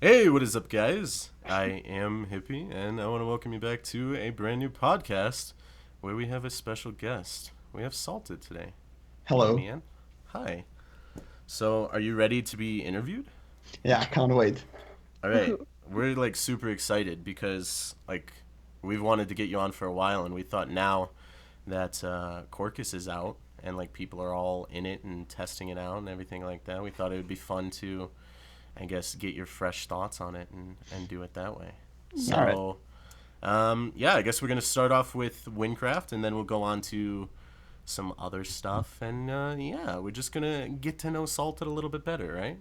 Hey, what is up, guys? I am Hippie, and I want to welcome you back to a brand new podcast where we have a special guest. We have Salted today. Hey, Hello. man. Hi. So, are you ready to be interviewed? Yeah, I can't wait. All right. We're like super excited because we've wanted to get you on for a while, and we thought now that Korkis is out and like people are all in it and testing it out and everything like that, we thought it would be fun to I guess get your fresh thoughts on it and do it that way. All right. So, yeah, I guess we're gonna start off with Wynncraft, and then we'll go on to some other stuff. And yeah, we're just gonna get to know Salted a little bit better, right?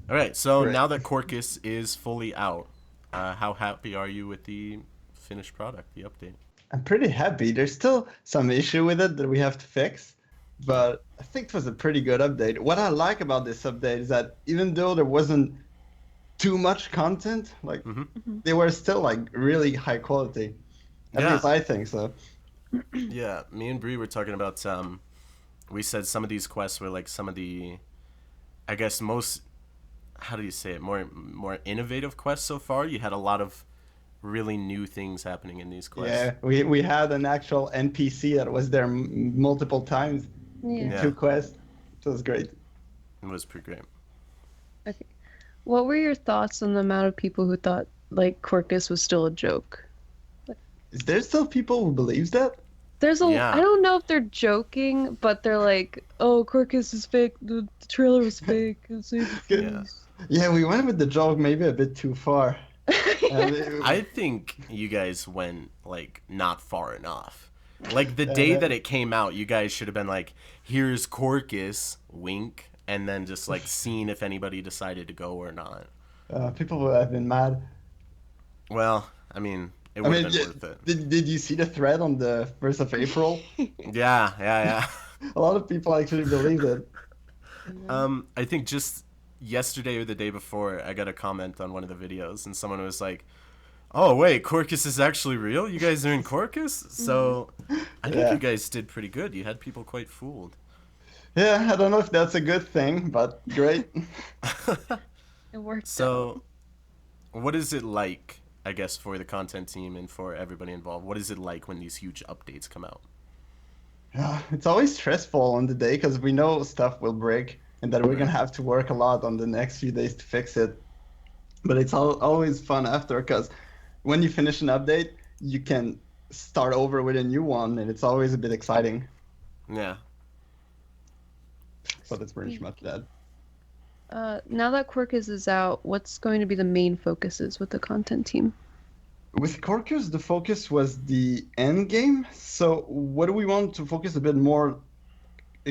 All right. So Great. now that Korkis is fully out, how happy are you with the finished product, the update? I'm pretty happy. There's still some issue with it that we have to fix, Yeah. but I think it was a pretty good update. What I like about this update is that even though there wasn't too much content, like Mm-hmm. Mhm. they were still like really high quality. At Yeah. least I think so. Yeah. Me and Bree were talking about. We said some of these quests were like some of the, I guess most how do you say it, more innovative quests so far. You had a lot of really new things happening in these quests. Yeah, we had an actual NPC that was there multiple times in Yeah. Yeah, two quests. It was great. it was pretty great. Okay. What were your thoughts on the amount of people who thought like Quercus was still a joke? Is there still people who believes that? I Yeah, don't know if they're joking, but they're like, "Oh, Quercus is fake. The trailer was fake. It's fake." Good. yeah. Yeah, we went with the joke maybe a bit too far. And I think you guys went like not far enough. Like the day uh, that it came out, you guys should have been like, "Here's Korkis, wink," and then just like seen if anybody decided to go or not. people would have been mad. Well, I mean, it I would have mean, been worth it. did you see the thread on the 1st of April? Yeah, yeah, A lot of people actually believed it. I think just yesterday or the day before, I got a comment on one of the videos, and someone was like, "Oh wait, Korkis is actually real. You guys are in Korkis." So I think you Yeah. guys did pretty good. You had people quite fooled. Yeah, I don't know if that's a good thing, but great. It worked out. So, what is it like? I guess for the content team and for everybody involved, what is it like when these huge updates come out? Yeah, it's always stressful on the day because we know stuff will break and that we're Right. gonna have to work a lot on the next few days to fix it. But it's always fun after because when you finish an update, you can start over with a new one, and it's always a bit exciting. Yeah. So that's pretty much that. Now that Quercus is out, what's going to be the main focuses with the content team? With Korkis, the focus was the end game. So what do we want to focus a bit more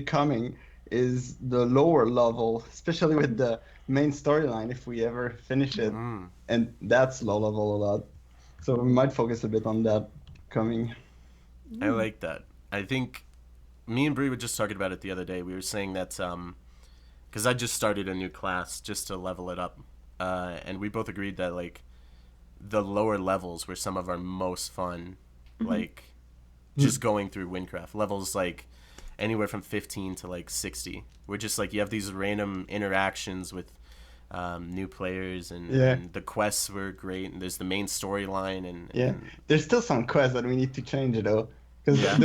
coming is the lower level, especially with the main storyline if we ever finish it. Mm, And that's low level a lot. So we might focus a bit on that coming. I like that. I think me and Bree were just talking about it the other day. We were saying that because I just started a new class just to level it up, and we both agreed that like the lower levels were some of our most fun, like just going through Wynncraft levels like anywhere from 15 to like 60. We're just like you have these random interactions with new players, Yeah. and the quests were great, and there's the main storyline, Yeah. and There's still some quests that we need to change though. Because yeah,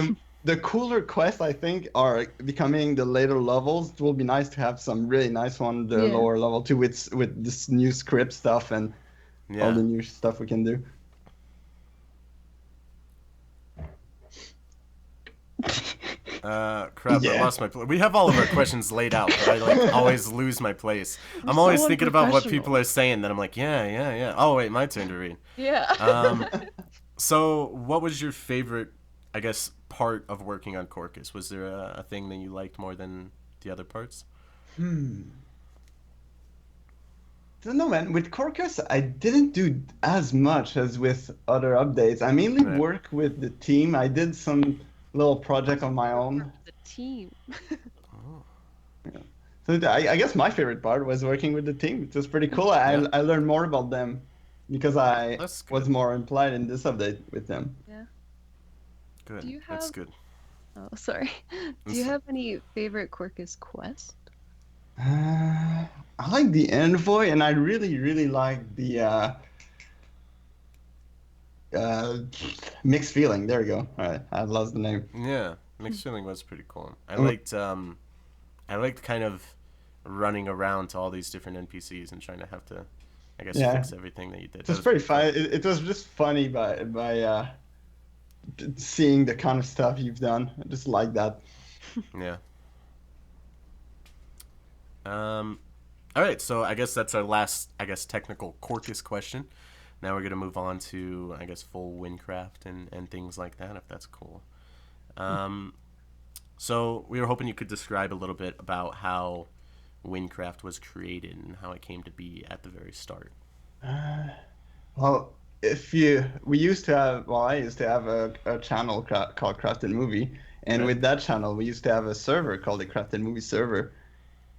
the cooler quests I think are becoming the later levels. It will be nice to have some really nice one the Yeah. lower level too with this new script stuff and all yeah. the new stuff we can do. Crap, I Yeah. lost my place. We have all of our questions laid out, but I like always lose my place. I'm so always thinking about what unprofessional. people are saying, then I'm like, yeah, yeah, yeah. Oh wait, my turn to read. Yeah. Um, so what was your favorite, I guess, part of working on Korkis? Was there a thing that you liked more than the other parts? Hmm. Don't know, man. With Korkis, I didn't do as much as with other updates. I mainly Right. work with the team. I did some little project on my own. The team. Oh, Yeah. So I guess my favorite part was working with the team. It was pretty cool. yeah, I learned more about them because I that's was good. more implied in this update with them. Yeah. Do Good. you That's have? good. Oh, sorry. Do you That's- have any favorite Quercus quest? I like the envoy, and I really, really like the uh, mixed feeling. There we go. All right, I lost the name. Yeah, mixed feeling was pretty cool. Uh, I liked kind of running around to all these different NPCs and trying to have to, I guess, Yeah, fix everything that you did. it That was was pretty pretty fun. cool. It was just funny by seeing the kind of stuff you've done. I just like that. Yeah. Um, all right, so I guess that's our last, I guess, technical Korkis question. Now we're gonna move on to, I guess, full Wynncraft and things like that, if that's cool. Um, so we were hoping you could describe a little bit about how Wynncraft was created and how it came to be at the very start. Uh, well, if you we used to have well, I used to have a channel called Crafted Movie, and Right? with that channel, we used to have a server called the Crafted Movie server,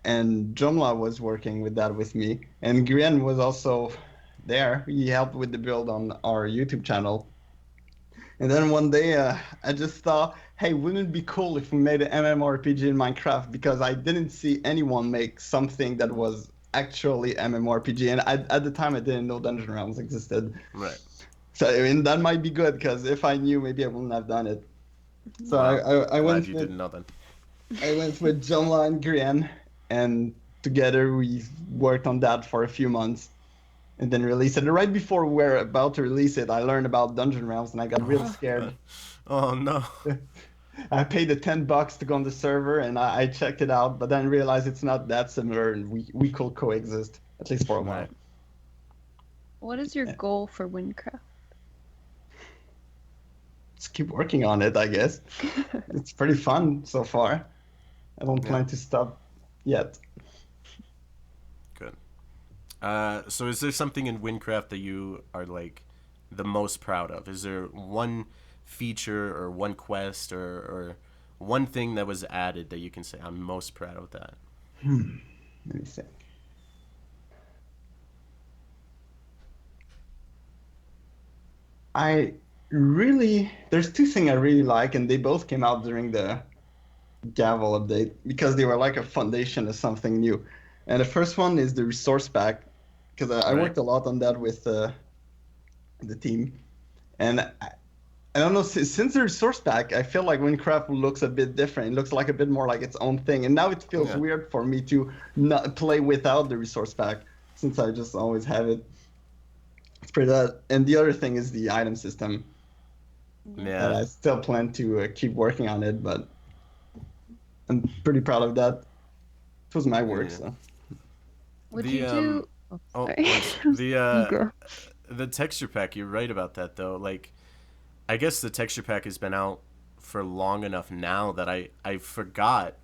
and Jomla was working with that with me, and Grian was also there. He helped with the build on our YouTube channel. And then one day, I just thought, hey, wouldn't it be cool if we made an MMORPG in Minecraft? Because I didn't see anyone make something that was actually MMORPG, and at the time I didn't know Dungeon Realms existed. Right. So I mean that might be good because if I knew, maybe I wouldn't have done it. So Well, I glad went you with didn't know then. Jomla and Grian, and together we worked on that for a few months and then released it. Right before we were about to release it, I learned about Dungeon Realms and I got really Oh, scared. oh no. I paid the $10 to go on the server and I checked it out, but then realized it's not that similar and we could coexist, at least for a while. Right. What is your Yeah. goal for Wynncraft? Just keep working on it, I guess. It's pretty fun so far. I don't Yeah. plan to stop yet. Good. So is there something in Wynncraft that you are like the most proud of? Is there one feature or one quest or one thing that was added that you can say I'm most proud of that? Hmm. Let me think. I there's two things I really like, and they both came out during the Gavel update because they were like a foundation of something new. And the first one is the resource pack, because I Right? worked a lot on that with the team. And I don't know, since the resource pack, I feel like Wynncraft looks a bit different. It looks like a bit more like its own thing. And now it feels Yeah. weird for me to not play without the resource pack, since I just always have it. It's pretty that. And the other thing is the item system that Yeah. I still plan to keep working on it, but I'm pretty proud of that. It was my work, Yeah. so. Would The you do? Oh, oh sorry. once the You go. the texture pack, you're right about that though. Like I guess the texture pack has been out for long enough now that I forgot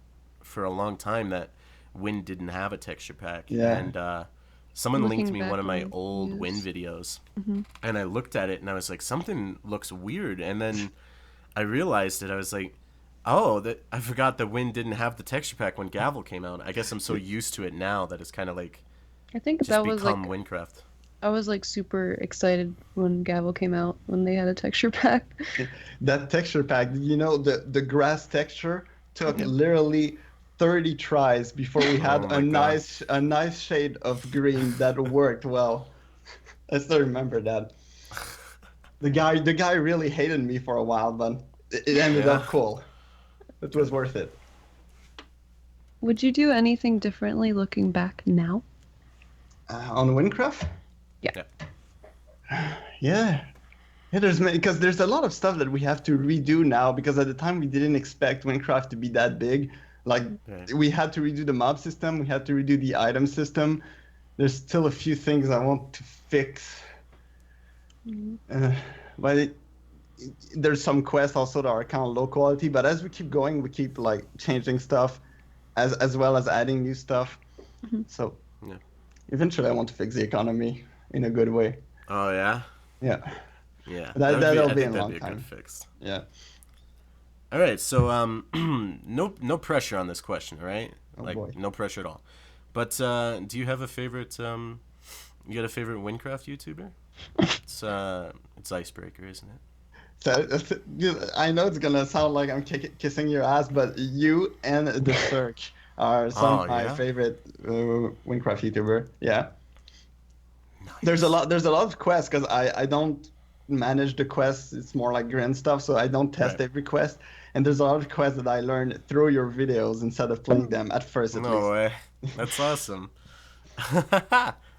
for a long time that Win didn't have a texture pack, Yeah. and someone linked Looking me back one of my on old Win reviews. videos, Hmm. and I looked at it and I was like, something looks weird, and then I realized it. I was like, oh, that I forgot that Win didn't have the texture pack when Gavel came out. I guess I'm so used to it now that it's kind of like I think just that was become like Wynncraft. I was like super excited when Gavel came out when they had a texture pack. That texture pack, you know, the grass texture took Mhm. literally 30 tries before we Oh had my god. a nice shade of green that worked well. I still remember that. The guy really hated me for a while, but it ended Yeah. up cool. It was Good. worth it. Would you do anything differently looking back now? On Wynncraft? Yeah. Yeah. Yeah. Yeah, because there's a lot of stuff that we have to redo now because at the time we didn't expect Wynncraft to be that big. Like Right. we had to redo the mob system, we had to redo the item system. There's still a few things I want to fix. Mhm. Uh, but there's some quests also that are kind of low quality, but as we keep going, we keep like changing stuff as well as adding new stuff. Mhm. So Yeah. eventually I want to fix the economy in a good way. Oh yeah. Yeah. Yeah. That'll I be think in a that'd long be a good time. fix. Yeah. All right, so no pressure on this question, all right? Oh Like boy. no pressure at all. But do you have a favorite? You got a favorite Wynncraft YouTuber? It's Icebreaker, isn't it? So I know it's gonna sound like I'm kissing your ass, but you and the search are some Oh of my yeah. favorite Wynncraft YouTuber. Yeah. Nice. There's a lot of quests because I don't manage the quests. It's more like grand stuff, so I don't test Right. every quest. And there's a lot of quests that I learned through your videos instead of playing them at first, at No least. way. That's awesome.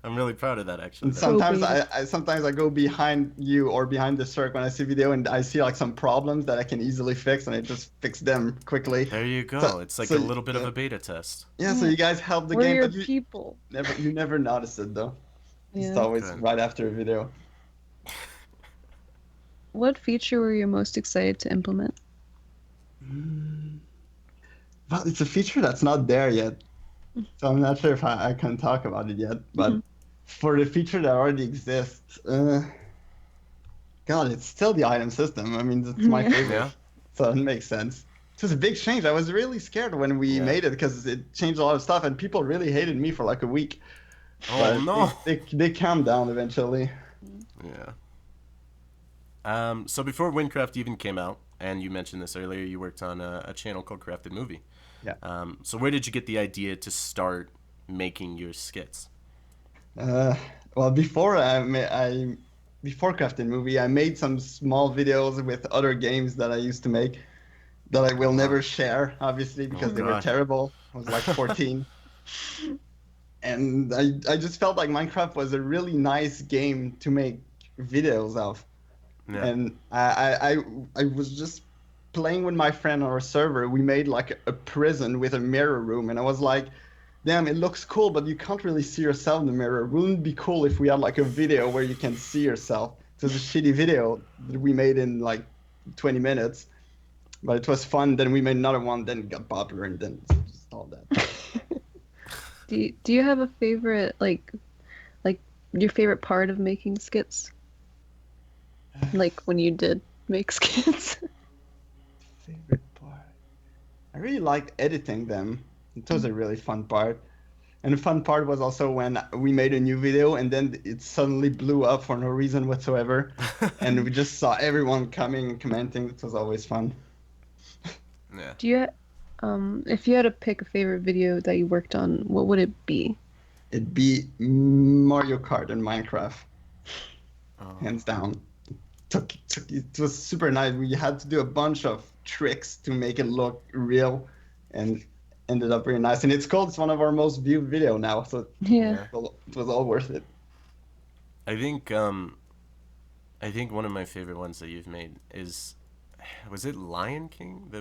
I'm really proud of that actually. And That's Pro sometimes beta. I sometimes I go behind you or behind the circ when I see video and I see like some problems that I can easily fix and I just fix them quickly. there you So go. It's like so a little bit of a beta test. yeah, so you guys help the We're game, your but people. you never notice it though. Just Yeah. always Good. right after a video. What feature were you most excited to implement? Well, it's a feature that's not there yet, so I'm not sure if I can talk about it yet. But for the feature that already exists, God, it's still the item system. I mean, it's my Yeah. favorite, Yeah. so it makes sense. It was a big change. I was really scared when we Yeah. made it because it changed a lot of stuff, and people really hated me for like a week. Oh But no. they calmed down eventually. Yeah. So before Wynncraft even came out, and you mentioned this earlier, you worked on a channel called Crafted Movie. Yeah. So where did you get the idea to start making your skits? Well, before Crafted Movie, I made some small videos with other games that I used to make that I will Oh, wow. never share, obviously, because Oh, they were God. terrible. I was like 14. And I just felt like Minecraft was a really nice game to make videos of. Yeah. And I was just playing with my friend on our server. We made like a prison with a mirror room, and I was like, damn, it looks cool, but you can't really see yourself in the mirror. Wouldn't it be cool if we had like a video where you can see yourself? It was a shitty video that we made in like 20 minutes, but it was fun. Then we made another one, then it got popular, and then just all that. Do you have a favorite like your favorite part of making skits? Like when you did make skits? Favorite part? I really liked editing them. It was a really fun part. And the fun part was also when we made a new video and then it suddenly blew up for no reason whatsoever. And we just saw everyone coming and commenting. It was always fun. Yeah. Do you if you had to pick a favorite video that you worked on, what would it be? It'd be Mario Kart and Minecraft, Oh. hands down. It was super nice. We had to do a bunch of tricks to make it look real and ended up really nice. And it's one of our most viewed video now, so Yeah. it was all worth it. I think one of my favorite ones that you've made was it Lion King?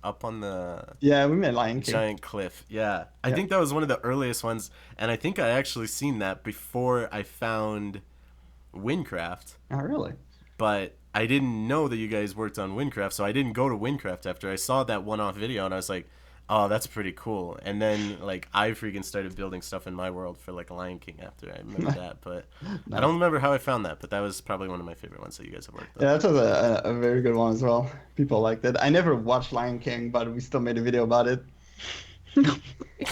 Up on the Yeah, we made Lion King. giant cliff. Yeah. I Yeah. think that was one of the earliest ones, and I think I actually seen that before I found Wynncraft, Oh, really? but I didn't know that you guys worked on Wynncraft, so I didn't go to Wynncraft after I saw that one-off video, and I was like, oh, that's pretty cool. And then like I freaking started building stuff in my world for like Lion King after I remember that, but I don't remember how I found that, but that was probably one of my favorite ones that you guys have worked on. Yeah, that was a very good one as well. People liked it. I never watched Lion King, but we still made a video about it.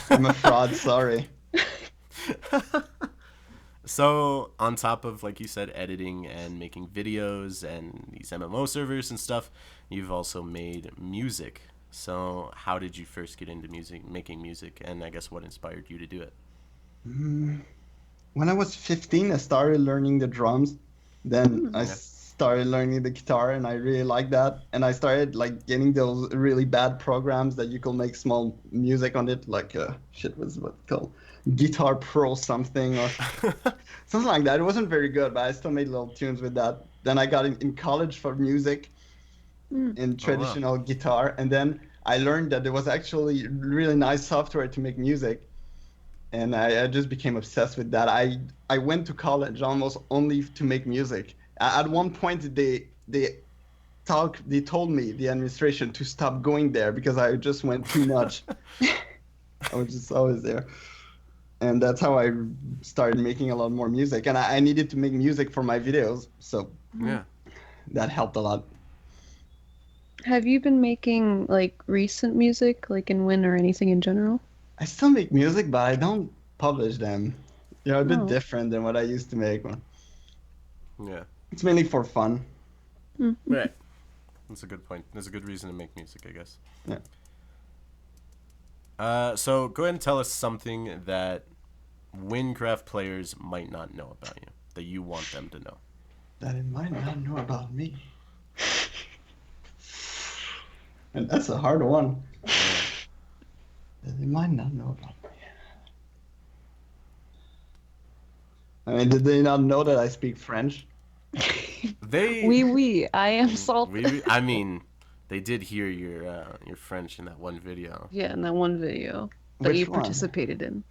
I'm a fraud, sorry. So on top of, like you said, editing and making videos and these MMO servers and stuff, you've also made music. So how did you first get into music, making music, and I guess what inspired you to do it? When I was 15, I started learning the drums. Then I Yeah. started learning the guitar, and I really liked that. And I started like getting those really bad programs that you could make small music on it, like shit was what it's called, Guitar Pro something or something like that. It wasn't very good, but I still made little tunes with that. Then I got in college for music in traditional guitar, and then I learned that there was actually really nice software to make music, and I just became obsessed with that. I went to college almost only to make music. At one point, they told me, the administration, to stop going there because I just went too much. I was just always there. And that's how I started making a lot more music. And I needed to make music for my videos, so Yeah. that helped a lot. Have you been making like recent music, like in Win or anything in general? I still make music, but I don't publish them. They're a bit Oh. different than what I used to make. Yeah. It's mainly for fun. Right. That's a good point. That's a good reason to make music, I guess. Yeah. So go ahead and tell us something that Wynncraft players might not know about you, that you want them to know. That it might not know about me. And that's a hard one. That they might not know about me. I mean, did they not know that I speak French? They, Oui, I am salted. I mean, they did hear your French in that one video. Yeah, in that one video that Which you one? participated in.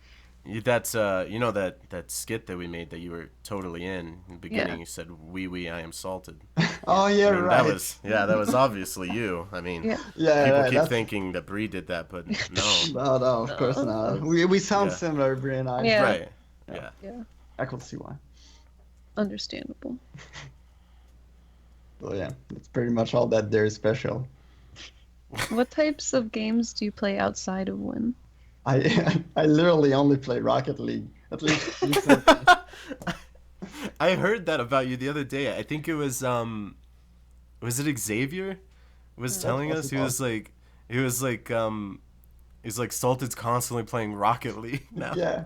That's you know that skit that we made that you were totally in the beginning. Yeah. You said oui, I am salted. Oh yeah, I mean, right. that was obviously you. I mean, Yeah. Yeah, people right, keep that's- thinking that Bree did that, but no. No, of course No. not. We sound Yeah. similar, Brie and I. Yeah. Right. Yeah. Yeah, I could see why. understandable. So yeah, that's pretty much all that there is special. What types of games do you play outside of Win? I literally only play Rocket League. At least recently. I heard that about you the other day. I think it was it Xavier was telling us possible. he's like Salted's constantly playing Rocket League now. Yeah,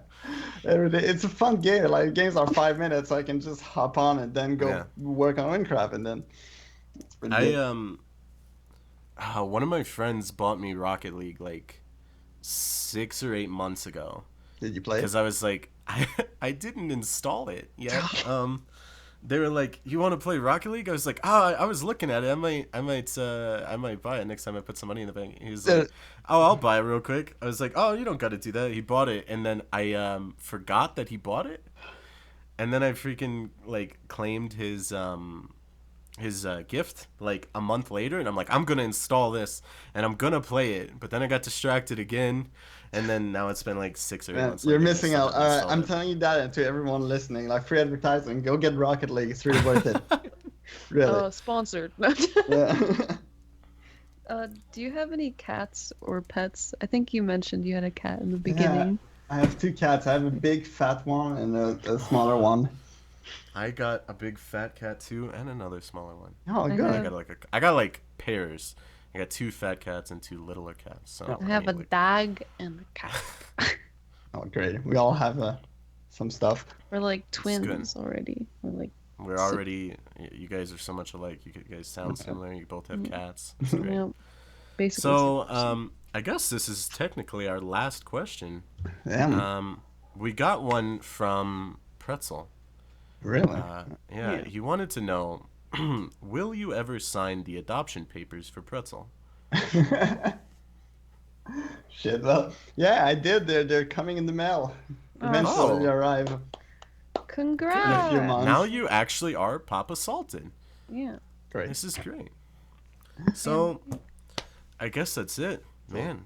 every day. It's a fun game. Like games are 5 minutes, so I can just hop on and then go Yeah. work on Wynncraft, and then it's pretty I good. one of my friends bought me Rocket League like 6 or 8 months ago Did you play it? because I was like I didn't install it yet. They were like, "You want to play Rocket League?" I was like, I was looking at it. I might buy it next time I put some money in the bank." He was like, "Oh, I'll buy it real quick." I was like, "Oh, you don't got to do that." He bought it, and then I forgot that he bought it, and then I freaking like claimed his gift like a month later, and I'm like, I'm gonna install this and I'm gonna play it, but then I got distracted again, and then now it's been like 6 or 8 Man, months. you're later, and I missing still out. haven't installed I'm it. telling you that, and to everyone listening, like free advertising, go get Rocket League. It's really worth it. Really. Sponsored. Yeah. Do you have any cats or pets? I think you mentioned you had a cat in the beginning. I have 2 cats. I have a big fat one and a smaller one. I got a big fat cat too, and another smaller one. Oh, I good. have- I got like pairs. I got 2 fat cats and 2 littler cats. So I have a mean, like- dog and a cat. Oh, great. We all have some stuff. We're like good. twins already. We're like We're already. You guys are so much alike. You guys sound similar. You both have cats. It's great. yeah, basically. So, I guess this is technically our last question. Damn. We got one from Pretzel. Really? Yeah, he wanted to know, will you ever sign the adoption papers for Pretzel? Shit. Well, yeah, I did. They're coming in the mail. Eventually Oh. they arrive. In Congrats! a few months. Now you actually are Papa Salted. Yeah. Great. This is great. So, I guess that's it. Man,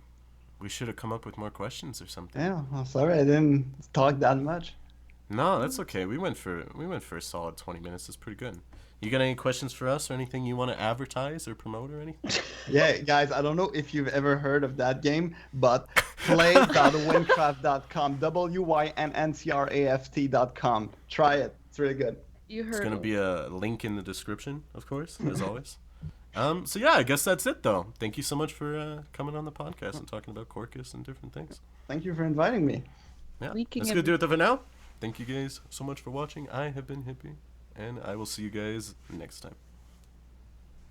we should have come up with more questions or something. Yeah. I'm sorry I didn't talk that much. No, that's okay. We went for a solid 20 minutes. That's pretty good. You got any questions for us or anything you want to advertise or promote or anything? Yeah, guys, I don't know if you've ever heard of that game, but play.wynncraft.com. WYNNCRAFT.com. Try it. It's really good. You heard It's going to it. be a link in the description, of course, as always. So yeah, I guess that's it though. Thank you so much for coming on the podcast and talking about Korkis and different things. Thank you for inviting me. Yeah, Leaking that's of- gonna do it for now. Thank you guys so much for watching. I have been Hippie, and I will see you guys next time.